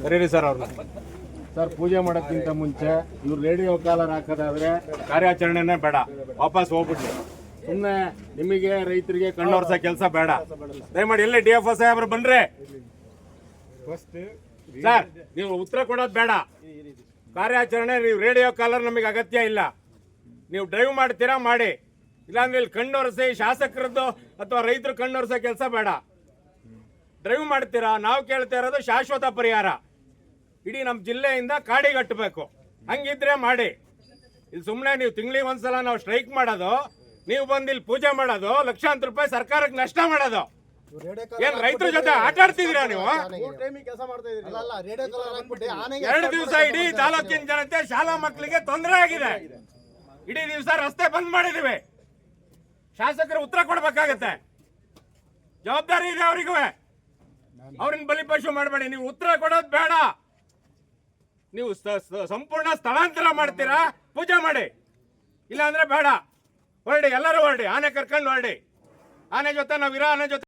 ಕರೀರಿ ಸರ್ ಅವ್ರನ್ನ. ಸರ್, ಪೂಜೆ ಮಾಡೋಕ್ಕಿಂತ ಮುಂಚೆ ಇವ್ರು ರೇಡಿಯೋ ಕಾಲರ್ ಹಾಕೋದಾದ್ರೆ ಕಾರ್ಯಾಚರಣೆನೇ ಬೇಡ, ವಾಪಸ್ ಹೋಗ್ಬಿಡ್ಲಿ. ಸುಮ್ಮನೆ ನಿಮಗೆ ರೈತರಿಗೆ ಕಣ್ಣೋರ್ಸೋ ಕೆಲಸ ಬೇಡ. ದಯಮಾಡಿ ಎಲ್ಲಿ DFO ಸಾಹೇಬ್ರು ಬನ್ರಿ ಸರ್. ನೀವು ಉತ್ತರ ಕೊಡೋದು ಬೇಡ. ಕಾರ್ಯಾಚರಣೆ ನೀವು ರೇಡಿಯೋ ಕಾಲರ್ ನಮಗೆ ಅಗತ್ಯ ಇಲ್ಲ. ನೀವು ಡ್ರೈವ್ ಮಾಡ್ತೀರಾ ಮಾಡಿ, ಇಲ್ಲಾಂದ್ರೆ ಇಲ್ಲಿ ಕಣ್ಣೊರೆಸಿ ಶಾಸಕರದ್ದು ಅಥವಾ ರೈತರು ಕಣ್ಣೊರೆಸೋ ಕೆಲಸ ಬೇಡ. ಡ್ರೈವ್ ಮಾಡ್ತೀರಾ, ನಾವು ಕೇಳ್ತಾ ಇರೋದು ಶಾಶ್ವತ ಪರಿಹಾರ. ಇಡೀ ನಮ್ಮ ಜಿಲ್ಲೆಯಿಂದ ಕಾಡಿಗಟ್ಟಬೇಕು, ಹಂಗಿದ್ರೆ ಮಾಡಿ. ಇಲ್ಲಿ ಸುಮ್ಮನೆ ನೀವು ತಿಂಗಳಿಗೆ ಒಂದ್ಸಲ ನಾವು ಸ್ಟ್ರೈಕ್ ಮಾಡೋದು, ನೀವು ಬಂದು ಇಲ್ಲಿ ಪೂಜೆ ಮಾಡೋದು, ಲಕ್ಷಾಂತರ ರೂಪಾಯಿ ಸರ್ಕಾರಕ್ಕೆ ನಷ್ಟ ಮಾಡೋದು. ಏನ್ ರೈತರ ಜೊತೆ ಆಟ ಆಡ್ತಿದ್ದೀರಾ ನೀವು? 2 ದಿವಸ ಇಡೀ ತಾಲೂಕಿನ ಜನತೆ ಶಾಲಾ ಮಕ್ಕಳಿಗೆ ತೊಂದರೆ ಆಗಿದೆ. ಇಡೀ ದಿವಸ ರಸ್ತೆ ಬಂದ್ ಮಾಡಿದೀವಿ. ಶಾಸಕರು ಉತ್ತರ ಕೊಡ್ಬೇಕಾಗತ್ತೆ, ಜವಾಬ್ದಾರಿ ಇದೆ ಅವರಿಗೂ. ಅವ್ರನ್ನ ಬಲಿಪಶು ಮಾಡಬೇಡಿ. ನೀವು ಉತ್ತರ ಕೊಡೋದು ಬೇಡ. ನೀವು ಸಂಪೂರ್ಣ ಸ್ಥಳಾಂತರ ಮಾಡ್ತೀರಾ, ಪೂಜೆ ಮಾಡಿ. ಇಲ್ಲ ಅಂದ್ರೆ ಬೇಡ. ಹೊರಡಿ, ಎಲ್ಲರೂ ಹೊರಡಿ, ಆನೆ ಕರ್ಕೊಂಡು ಹೊರಡಿ. ಆನೆ ಜೊತೆ ನಾವಿರೋ ಆನೆ ಜೊತೆ